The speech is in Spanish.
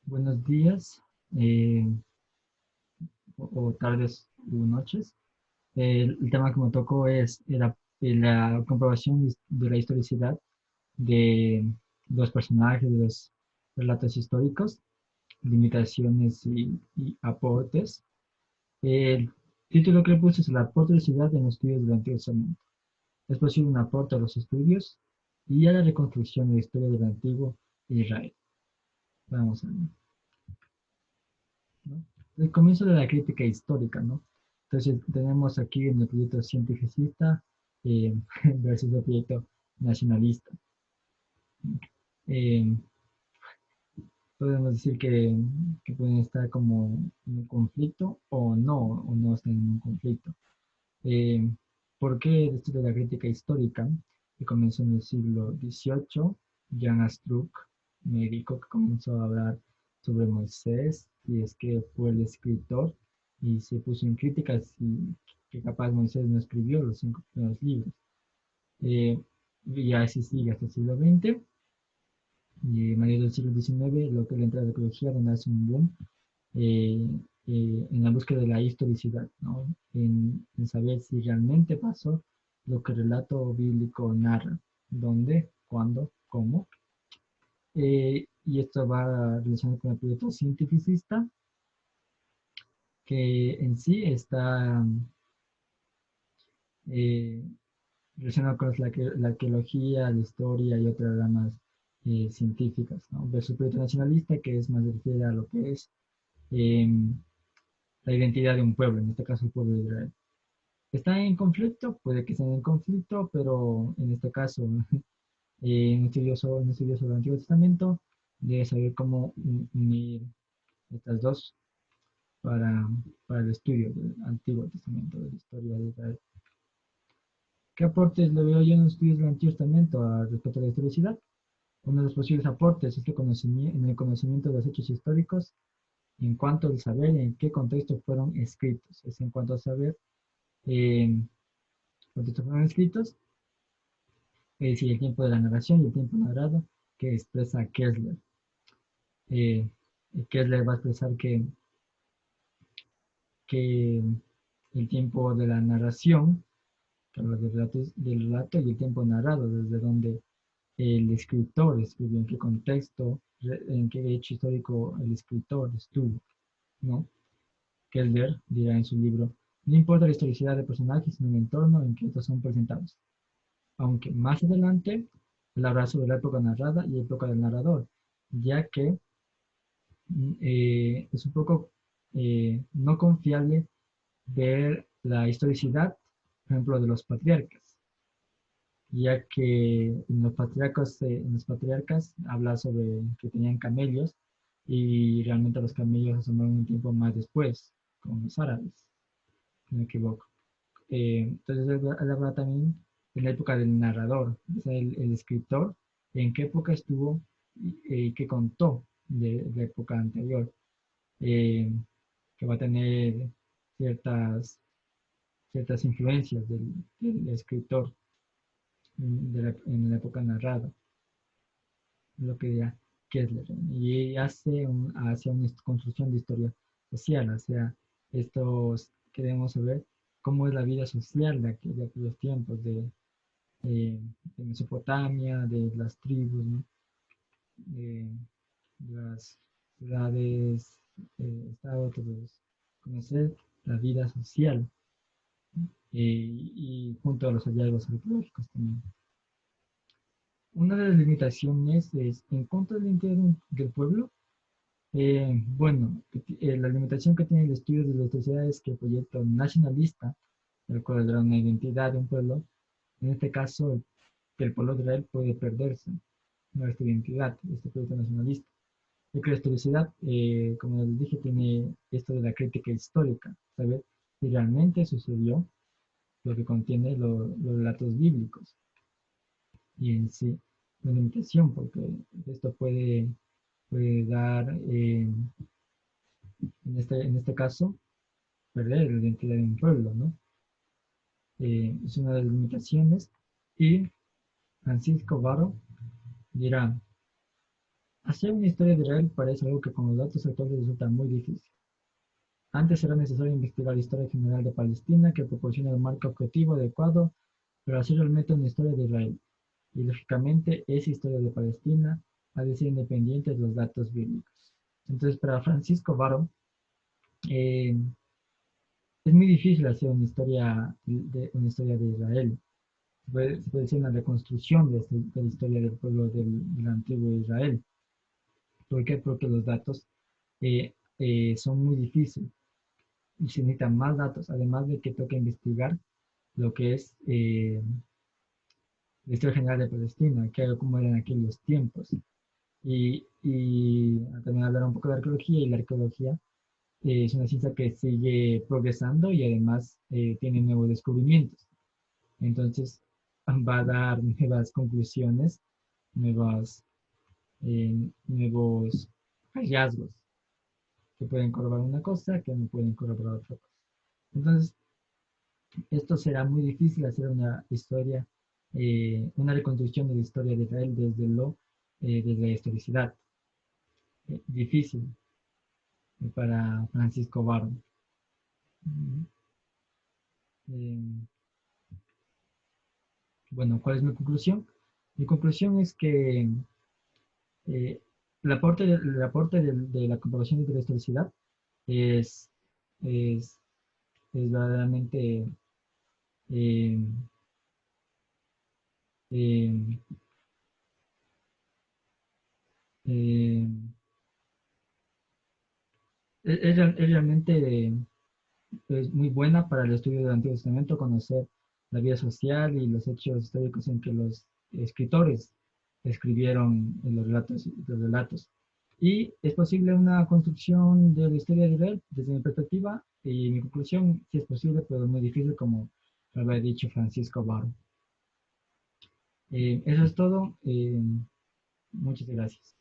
Buenos días, eh, o tardes u noches. El tema que me tocó es la comprobación de la historicidad de los personajes, de los relatos históricos, limitaciones y aportes. El título que le puse es el aporte de la ciudad en los estudios del Antiguo Testamento. Es posible un aporte a los estudios y a la reconstrucción de la historia del Antiguo Israel. Vamos a ver. ¿No? El comienzo de la crítica histórica, ¿no? Entonces tenemos aquí en el proyecto cientificista eh, versus el proyecto nacionalista. Eh, Podemos decir que pueden estar como en un conflicto o no están en un conflicto. Eh, ¿Por qué el estudio de la crítica histórica, que comenzó en el siglo XVIII? Jan Astruc, médico que comenzó a hablar sobre Moisés, y es que fue el escritor, y se puso en crítica si que capaz Moisés no escribió los 5 primeros libros. Eh, y así sigue hasta el siglo XX, y en medio del siglo XIX, lo que es la antropología, donde hace un boom eh, en la búsqueda de la historicidad, ¿no? En saber si realmente pasó lo que el relato bíblico narra, dónde, cuándo, cómo. Y esto va relacionado con el proyecto cientificista, que en sí está eh, relacionado con la arqueología, la historia y otras ramas científicas, ¿no? Versus el proyecto nacionalista, que es más refiere a lo que es eh, la identidad de un pueblo, en este caso el pueblo de Israel. ¿Están en conflicto? Puede que estén en conflicto, pero en este caso, un estudioso del Antiguo Testamento debe saber cómo unir estas dos para, para el estudio del Antiguo Testamento, de la historia de Israel. ¿Qué aportes le veo yo en los estudios del Antiguo Testamento respecto a la historicidad? Uno de los posibles aportes es que en el conocimiento de los hechos históricos en cuanto al saber en qué contexto fueron escritos. Es en cuanto a saber en qué contexto fueron escritos, es decir, el tiempo de la narración y el tiempo narrado que expresa Kessler. Eh, Kessler va a expresar que el tiempo de la narración, que habla del relato, y el tiempo narrado, desde donde el escritor escribió, en qué contexto, en qué hecho histórico el escritor estuvo, ¿no? Kessler dirá en su libro, no importa la historicidad de personajes, sino el entorno en que estos son presentados. Aunque más adelante él habla sobre la época narrada y época del narrador, ya que es un poco no confiable ver la historicidad, por ejemplo, de los patriarcas, ya que en los patriarcas habla sobre que tenían camellos y realmente los camellos asomaron un tiempo más después, con los árabes, si no me equivoco. Entonces él habla también de la época del narrador, o sea, el escritor, en qué época estuvo y qué contó de la época anterior, eh, que va a tener ciertas, ciertas influencias del escritor en la época narrada, lo que dirá Kessler, y hace una construcción de historia social, o sea, estos queremos saber cómo es la vida social de aquellos tiempos, eh, de Mesopotamia, de las tribus, ¿no? De las ciudades, estados, conocer la vida social y junto a los hallazgos arqueológicos también. Una de las limitaciones es en contra del interior del pueblo. Bueno, la limitación que tiene el estudio de la sociedad es que el proyecto nacionalista, el cual era una identidad de un pueblo, en este caso, el pueblo de Israel puede perderse nuestra identidad, este proyecto nacionalista. Y que la historicidad, como les dije, tiene esto de la crítica histórica, saber si realmente sucedió lo que contiene los relatos bíblicos. Y en sí, una limitación, porque esto puede dar, en este caso, perder la identidad de un pueblo, ¿no? Es una de las limitaciones. Y Francisco Varo dirá, Hacer una historia de Israel parece algo que con los datos actuales resulta muy difícil. Antes era necesario investigar la historia general de Palestina, que proporciona el marco objetivo adecuado para hacer realmente una historia de Israel. Y lógicamente, esa historia de Palestina ha de ser independiente de los datos bíblicos. Entonces, para Francisco Varo, eh, es muy difícil hacer una historia de Israel. Se puede hacer una reconstrucción de la historia del pueblo del antiguo Israel. ¿Por qué? Porque los datos son muy difíciles y se necesitan más datos, además de que toca investigar lo que es la historia general de Palestina, cómo eran aquellos tiempos. Y también hablar un poco de arqueología, y la arqueología es una ciencia que sigue progresando y además tiene nuevos descubrimientos. Entonces va a dar nuevas conclusiones, nuevas, nuevos hallazgos que pueden corroborar una cosa, que no pueden corroborar otra cosa. Entonces, esto será muy difícil hacer una historia, una reconstrucción de la historia de Israel desde la historicidad. Difícil para Francisco Varo. Eh, bueno, ¿cuál es mi conclusión? Mi conclusión es que eh, el aporte de la comprobación de la historicidad es, es, es verdaderamente eh, eh, eh, es realmente es muy buena para el estudio del Antiguo Testamento, conocer la vida social y los hechos históricos en que los escritores escribieron en los relatos. Y es posible una construcción de la historia de Israel desde mi perspectiva, y mi conclusión, sí es posible, pero es muy difícil, como lo había dicho Francisco Baro. Eso es todo. Muchas gracias.